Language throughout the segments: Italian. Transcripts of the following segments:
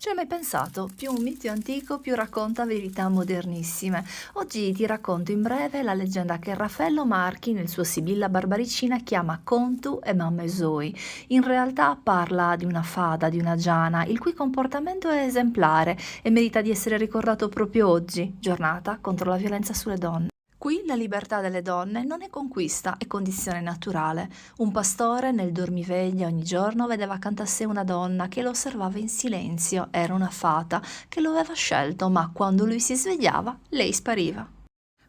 Ci hai mai pensato? Più un mito antico, più racconta verità modernissime. Oggi ti racconto in breve la leggenda che Raffaello Marchi nel suo Sibilla Barbaricina chiama Contu e Mamma Zoe. In realtà parla di una fata, di una giana, il cui comportamento è esemplare e merita di essere ricordato proprio oggi, giornata contro la violenza sulle donne. Qui la libertà delle donne non è conquista, è condizione naturale. Un pastore nel dormiveglia ogni giorno vedeva accanto a sé una donna che lo osservava in silenzio. Era una fata che lo aveva scelto, ma quando lui si svegliava, lei spariva.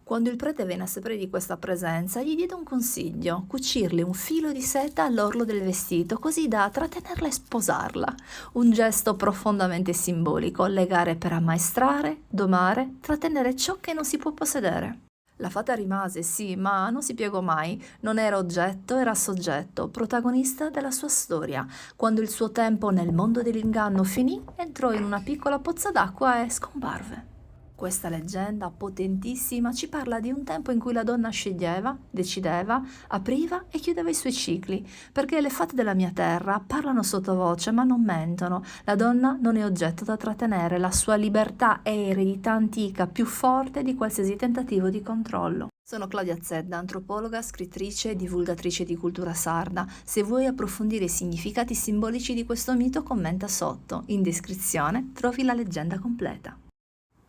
Quando il prete venne a sapere di questa presenza, gli diede un consiglio: cucirle un filo di seta all'orlo del vestito, così da trattenerla e sposarla. Un gesto profondamente simbolico: legare per ammaestrare, domare, trattenere ciò che non si può possedere. La fata rimase, sì, ma non si piegò mai. Non era oggetto, era soggetto, protagonista della sua storia. Quando il suo tempo nel mondo dell'inganno finì, entrò in una piccola pozza d'acqua e scomparve. Questa leggenda potentissima ci parla di un tempo in cui la donna sceglieva, decideva, apriva e chiudeva i suoi cicli, perché le fate della mia terra parlano sottovoce ma non mentono. La donna non è oggetto da trattenere, la sua libertà è eredità antica, più forte di qualsiasi tentativo di controllo. Sono Claudia Zedda, antropologa, scrittrice e divulgatrice di cultura sarda. Se vuoi approfondire i significati simbolici di questo mito, commenta sotto. In descrizione trovi la leggenda completa.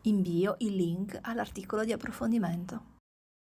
Invio il link all'articolo di approfondimento.